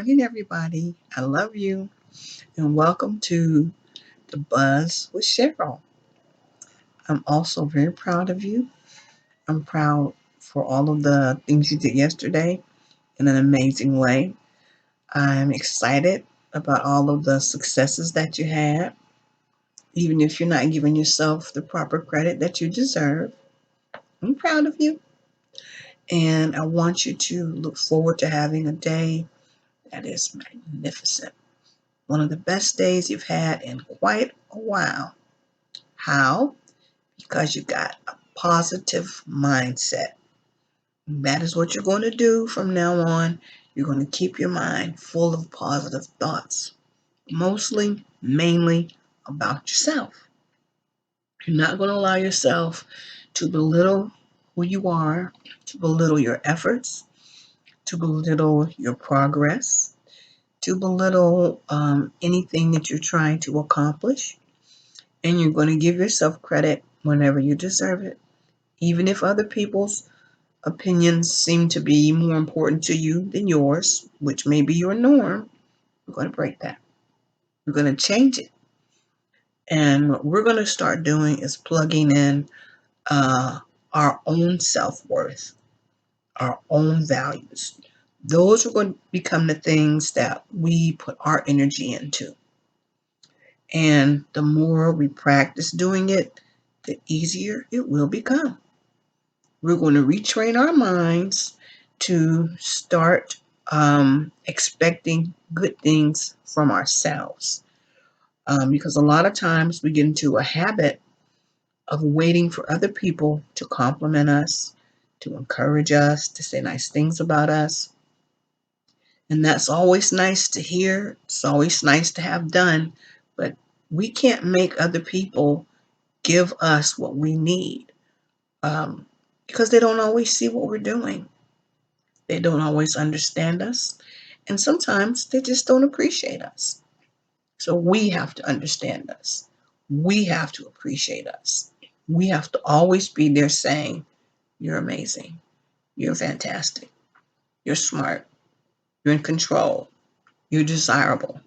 morning, everybody. I love you, and welcome to The Buzz with Cheryl. I'm also very proud of you. I'm proud for all of the things you did yesterday in an amazing way. I'm excited about all of the successes that you had, even if you're not giving yourself the proper credit that you deserve. I'm proud of you, and I want you to look forward to having a day that is magnificent. One of the best days you've had in quite a while. How? Because you got a positive mindset. That is what you're going to do from now on. You're going to keep your mind full of positive thoughts, mainly about yourself. You're not going to allow yourself to belittle who you are, to belittle your efforts, to belittle your progress, to belittle anything that you're trying to accomplish. And you're going to give yourself credit whenever you deserve it. Even if other people's opinions seem to be more important to you than yours, which may be your norm, we're going to break that. We're going to change it. And what we're going to start doing is plugging in our own self-worth, our own values. Those are going to become the things that we put our energy into. And the more we practice doing it, the easier it will become. We're going to retrain our minds to start expecting good things from ourselves. Because a lot of times we get into a habit of waiting for other people to compliment us, to encourage us, to say nice things about us. And that's always nice to hear. It's always nice to have done. But we can't make other people give us what we need because they don't always see what we're doing. They don't always understand us. And sometimes they just don't appreciate us. So we have to understand us. We have to appreciate us. We have to always be there saying, you're amazing. You're fantastic. You're smart. You're in control. You're desirable.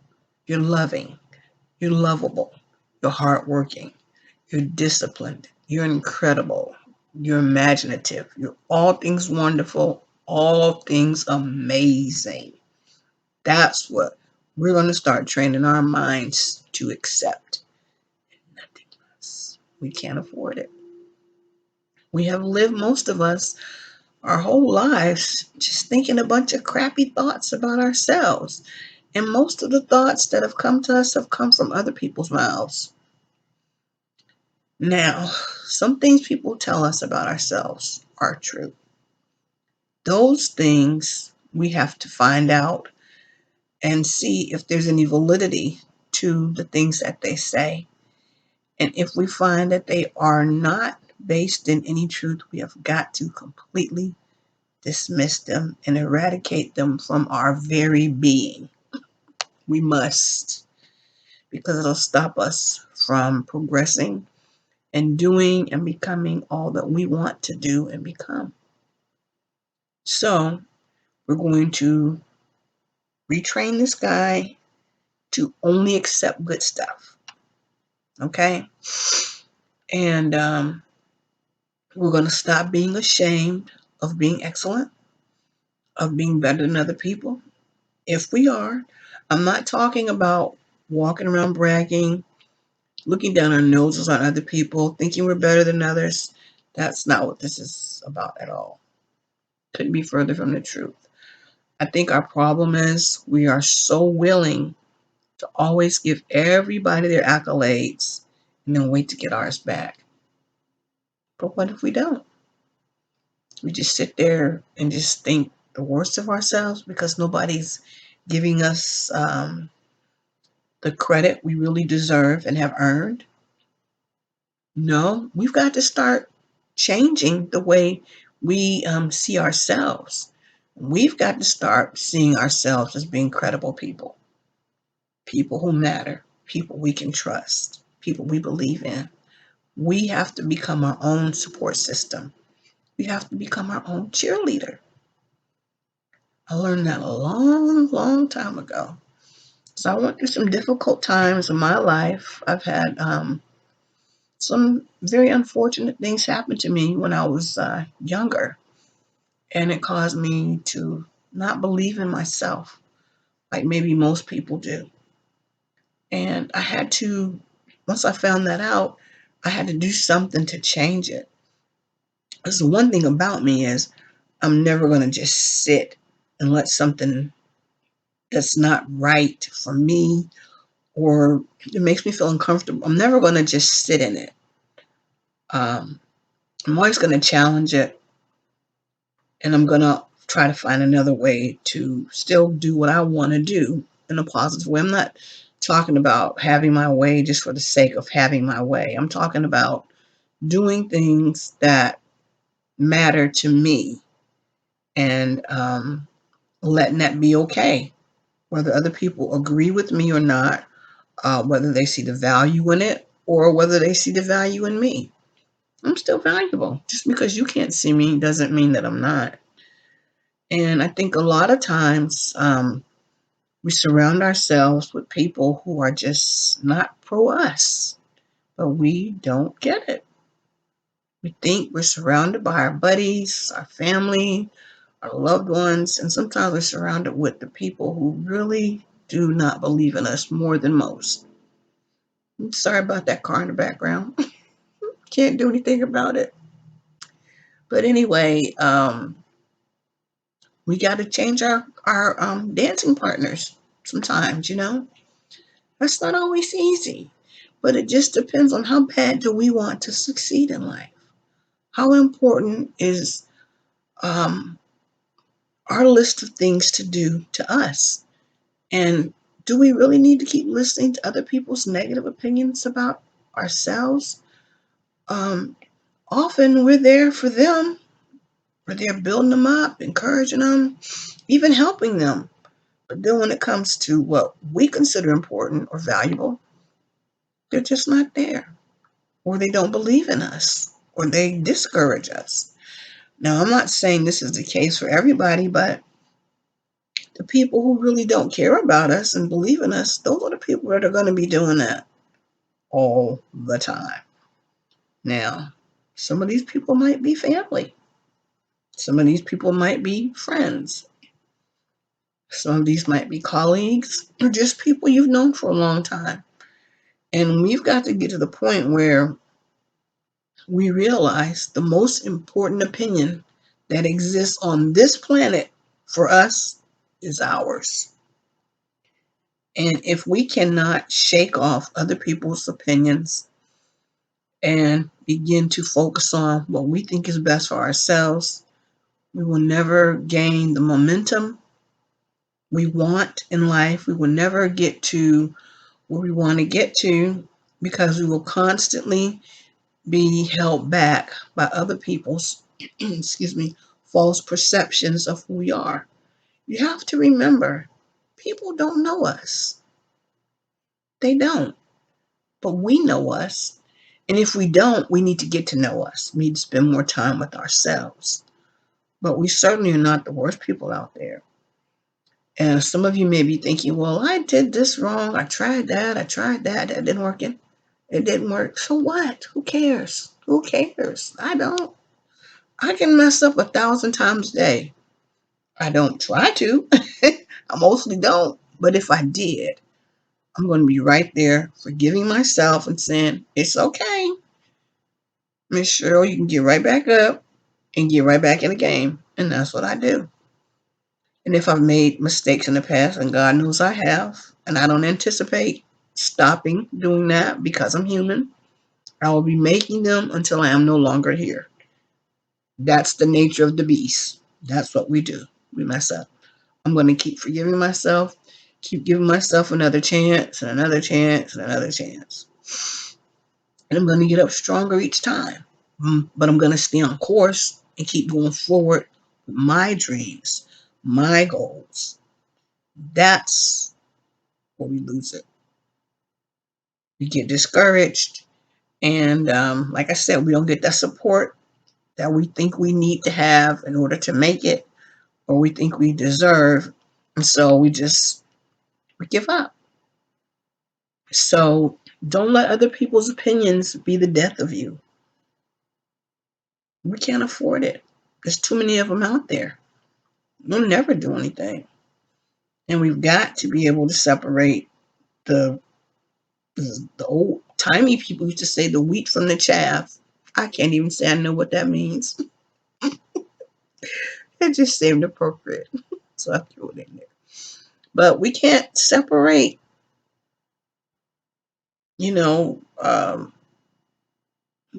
You're loving. You're lovable. You're hardworking. You're disciplined. You're incredible. You're imaginative. You're all things wonderful. All things amazing. That's what we're going to start training our minds to accept. Nothing less. We can't afford it. We have lived, most of us, our whole lives just thinking a bunch of crappy thoughts about ourselves. And most of the thoughts that have come to us have come from other people's mouths. Now, some things people tell us about ourselves are true. Those things we have to find out and see if there's any validity to the things that they say. And if we find that they are not based in any truth, we have got to completely dismiss them and eradicate them from our very being. We must, because it'll stop us from progressing and doing and becoming all that we want to do and become. So we're going to retrain this guy to only accept good stuff. Okay? And we're going to stop being ashamed of being excellent, of being better than other people. If we are, I'm not talking about walking around bragging, looking down our noses on other people, thinking we're better than others. That's not what this is about at all. Couldn't be further from the truth. I think our problem is we are so willing to always give everybody their accolades and then wait to get ours back. But what if we don't? We just sit there and just think the worst of ourselves because nobody's giving us the credit we really deserve and have earned. No, we've got to start changing the way we see ourselves. We've got to start seeing ourselves as being credible people, people who matter, people we can trust, people we believe in. We have to become our own support system. We have to become our own cheerleader. I learned that a long, long time ago. So I went through some difficult times in my life. I've had some very unfortunate things happen to me when I was younger, and it caused me to not believe in myself like maybe most people do. And I had to, once I found that out, I had to do something to change it. Because the one thing about me is I'm never going to just sit and let something that's not right for me or it makes me feel uncomfortable. I'm never going to just sit in it. Um, I'm always going to challenge it, and I'm going to try to find another way to still do what I want to do in a positive way. I'm not talking about having my way just for the sake of having my way. I'm talking about doing things that matter to me and letting that be okay, whether other people agree with me or not, whether they see the value in it or whether they see the value in me. I'm still valuable. Just because you can't see me doesn't mean that I'm not. And I think a lot of times we surround ourselves with people who are just not pro us, but we don't get it. We think we're surrounded by our buddies, our family, our loved ones, and sometimes we're surrounded with the people who really do not believe in us more than most. I'm sorry about that car in the background. Can't do anything about it. But anyway, we got to change our dancing partners sometimes, you know. That's not always easy, but it just depends on how bad do we want to succeed in life. How important is um, our list of things to do to us? And do we really need to keep listening to other people's negative opinions about ourselves? Um, Often we're there for them. We're there building them up, encouraging them, even helping them. But then when it comes to what we consider important or valuable, they're just not there. Or they don't believe in us. Or they discourage us. Now, I'm not saying this is the case for everybody, but the people who really don't care about us and believe in us, those are the people that are going to be doing that all the time. Now, some of these people might be family. Some of these people might be friends. Some of these might be colleagues or just people you've known for a long time. And we've got to get to the point where we realize the most important opinion that exists on this planet for us is ours. And if we cannot shake off other people's opinions and begin to focus on what we think is best for ourselves, we will never gain the momentum we want in life. We will never get to where we want to get to because we will constantly be held back by other people's excuse me, false perceptions of who we are. You have to remember, people don't know us. They don't. But we know us. And if we don't, we need to get to know us. We need to spend more time with ourselves. But we certainly are not the worst people out there. And some of you may be thinking, well, I did this wrong. I tried that. That didn't work. It didn't work. So what? Who cares? Who cares? I don't. I can mess up 1,000 times a day. I don't try to. I mostly don't. But if I did, I'm going to be right there forgiving myself and saying, it's okay. Miss Cheryl, you can get right back up and get right back in the game. And that's what I do. And if I've made mistakes in the past, and God knows I have, and I don't anticipate stopping doing that because I'm human, I will be making them until I am no longer here. That's the nature of the beast. That's what we do. We mess up. I'm going to keep forgiving myself, keep giving myself another chance and another chance and another chance. And I'm going to get up stronger each time. But I'm going to stay on course and keep going forward with my dreams, my goals. That's where we lose it. We get discouraged. And like I said, we don't get that support that we think we need to have in order to make it. or we think we deserve. And so we give up. So don't let other people's opinions be the death of you. We can't afford it. There's too many of them out there. They'll never do anything. And we've got to be able to separate the old timey people used to say the wheat from the chaff. I can't even say I know what that means. It just seemed appropriate. So I threw it in there. But we can't separate, you know,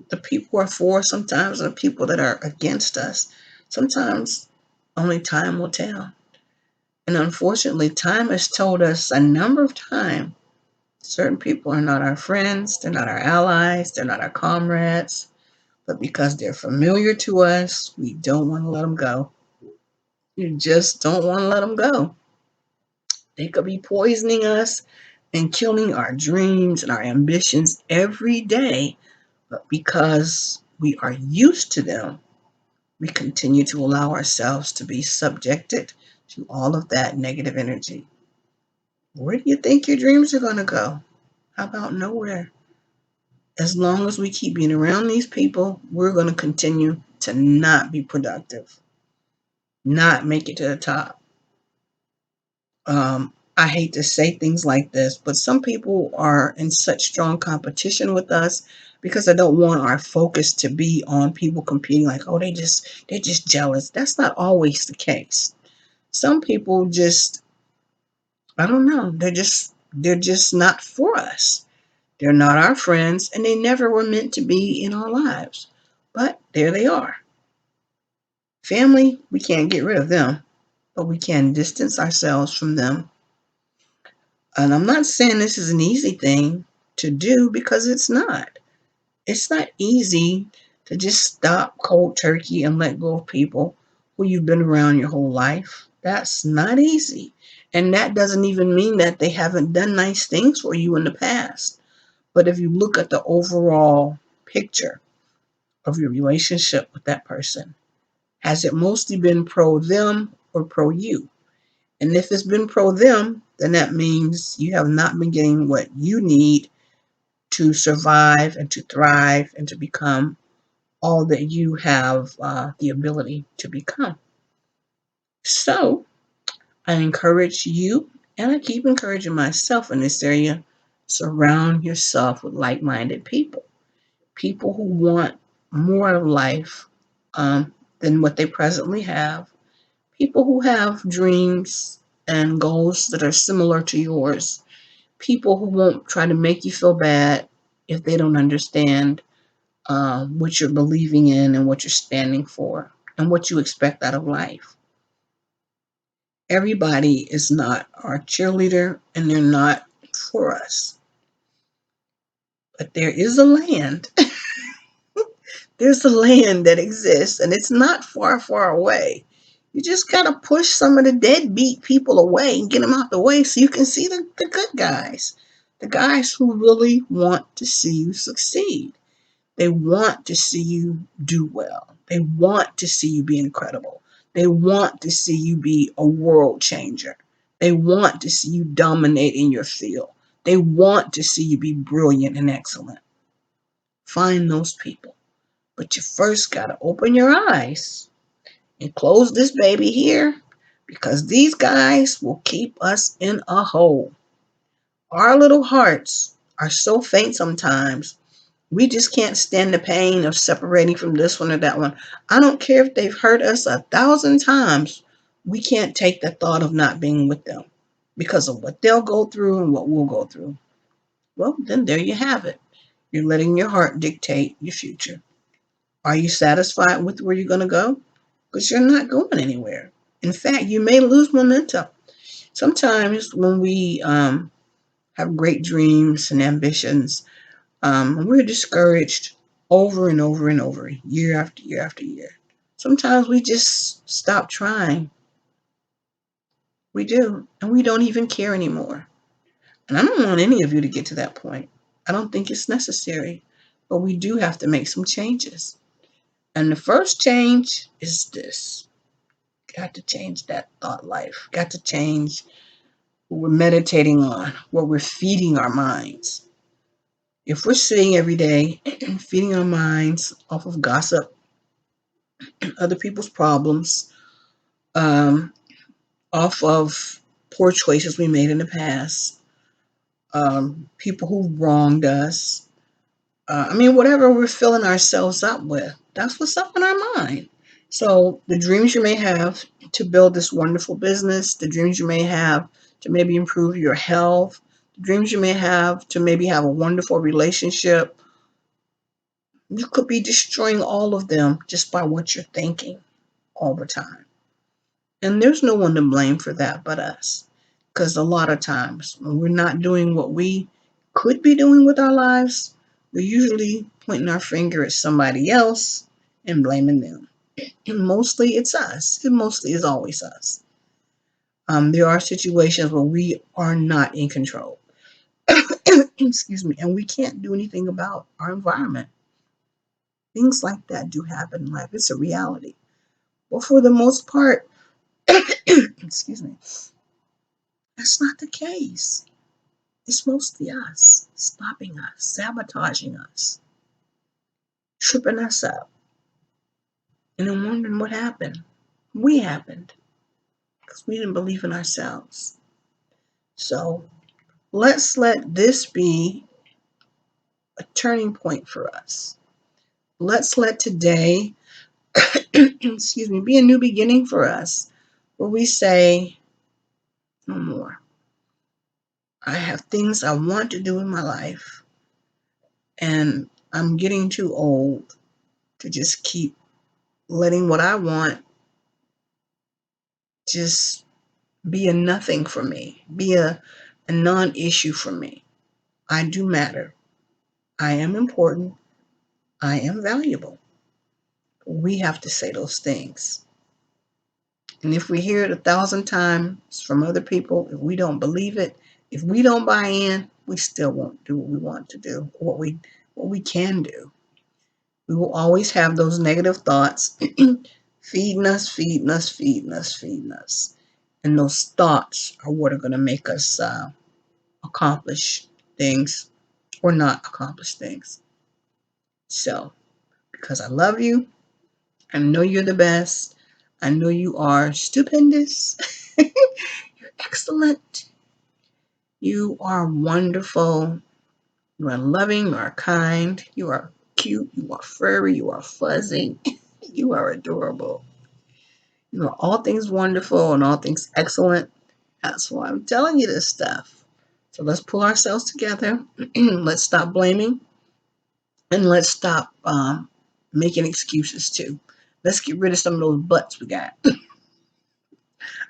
the people who are for us sometimes and the people that are against us. Sometimes only time will tell. And unfortunately, time has told us a number of times certain people are not our friends, they're not our allies, they're not our comrades. But because they're familiar to us, we don't want to let them go. You just don't want to let them go. They could be poisoning us and killing our dreams and our ambitions every day. But because we are used to them, we continue to allow ourselves to be subjected to all of that negative energy. Where do you think your dreams are going to go? How about nowhere? As long as we keep being around these people, we're going to continue to not be productive, not make it to the top. I hate to say things like this, but some people are in such strong competition with us because I don't want our focus to be on people competing like, oh, they're just jealous. That's not always the case. Some people just, I don't know, they're just not for us. They're not our friends and they never were meant to be in our lives. But there they are. Family, we can't get rid of them, but we can distance ourselves from them. And I'm not saying this is an easy thing to do because it's not. It's not easy to just stop cold turkey and let go of people who you've been around your whole life. That's not easy. And that doesn't even mean that they haven't done nice things for you in the past. But if you look at the overall picture of your relationship with that person, has it mostly been pro them or pro you? And if it's been pro them, then that means you have not been getting what you need to survive and to thrive and to become all that you have the ability to become. So I encourage you, and I keep encouraging myself in this area, surround yourself with like-minded people, people who want more of life than what they presently have, people who have dreams and goals that are similar to yours, people who won't try to make you feel bad if they don't understand what you're believing in and what you're standing for and what you expect out of life. Everybody is not our cheerleader and they're not for us. But there is a land. There's a land that exists and it's not far, far away. You just got to push some of the deadbeat people away and get them out the way so you can see the good guys, the guys who really want to see you succeed. They want to see you do well. They want to see you be incredible. They want to see you be a world changer. They want to see you dominate in your field. They want to see you be brilliant and excellent. Find those people. But you first got to open your eyes and close this baby here because these guys will keep us in a hole. Our little hearts are so faint sometimes. We just can't stand the pain of separating from this one or that one. I don't care if they've hurt us 1,000 times. We can't take the thought of not being with them because of what they'll go through and what we'll go through. Well, then there you have it. You're letting your heart dictate your future. Are you satisfied with where you're going to go? Because you're not going anywhere. In fact, you may lose momentum. Sometimes when we have great dreams and ambitions, we're discouraged over and over and over, year after year after year. Sometimes we just stop trying. We do. And we don't even care anymore. And I don't want any of you to get to that point. I don't think it's necessary. But we do have to make some changes. And the first change is this. Got to change that thought life. Got to change what we're meditating on, what we're feeding our minds. If we're sitting every day feeding our minds off of gossip, other people's problems, um, off of poor choices we made in the past, people who wronged us, whatever we're filling ourselves up with, that's what's up in our mind. So the dreams you may have to build this wonderful business, the dreams you may have to maybe improve your health, the dreams you may have to maybe have a wonderful relationship, you could be destroying all of them just by what you're thinking all the time. And there's no one to blame for that but us. Because a lot of times when we're not doing what we could be doing with our lives, we're usually pointing our finger at somebody else and blaming them. And mostly it's us. It mostly is always us. There are situations where we are not in control. Excuse me. And we can't do anything about our environment. Things like that do happen in life. It's a reality. But for the most part, excuse me, that's not the case. It's mostly us, stopping us, sabotaging us, tripping us up, and then wondering what happened. We happened because we didn't believe in ourselves. So let's let this be a turning point for us. Let's let today, excuse me, be a new beginning for us where we say, no more. I have things I want to do in my life, and I'm getting too old to just keep letting what I want just be a nothing for me, be a non-issue for me. I do matter. I am important. I am valuable. We have to say those things. And if we hear it 1,000 times from other people, if we don't believe it, if we don't buy in, we still won't do what we want to do, what we can do. We will always have those negative thoughts feeding us, feeding us, feeding us, feeding us. And those thoughts are what are going to make us accomplish things or not accomplish things. So, because I love you, I know you're the best. I know you are stupendous. You're excellent. You are wonderful. You are loving. You are kind. You are cute. You are furry. You are fuzzy. You are adorable. You are all things wonderful and all things excellent. That's why I'm telling you this stuff. So let's pull ourselves together. Let's stop blaming. And let's stop making excuses too. Let's get rid of some of those butts we got.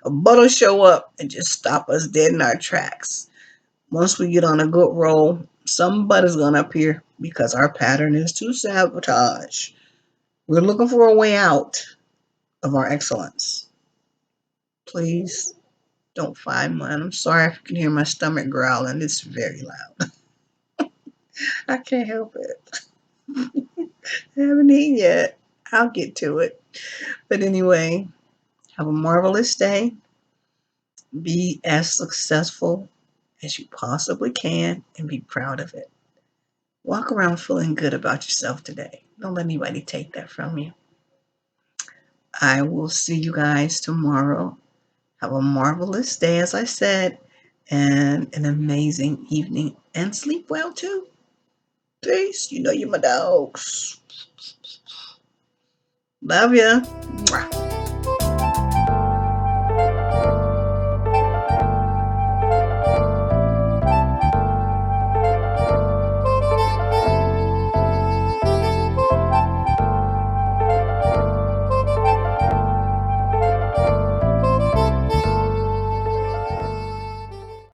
A butt will show up and just stop us dead in our tracks. Once we get on a good roll, some butt is going to appear because our pattern is to sabotage. We're looking for a way out of our excellence. Please don't find one. I'm sorry if you can hear my stomach growling. It's very loud. I can't help it. I haven't eaten yet. I'll get to it. But anyway, have a marvelous day. Be as successful as you possibly can and be proud of it. Walk around feeling good about yourself today. Don't let anybody take that from you. I will see you guys tomorrow. Have a marvelous day, as I said, and an amazing evening. And sleep well, too. Peace. You know you're my dogs. Love ya. Mwah.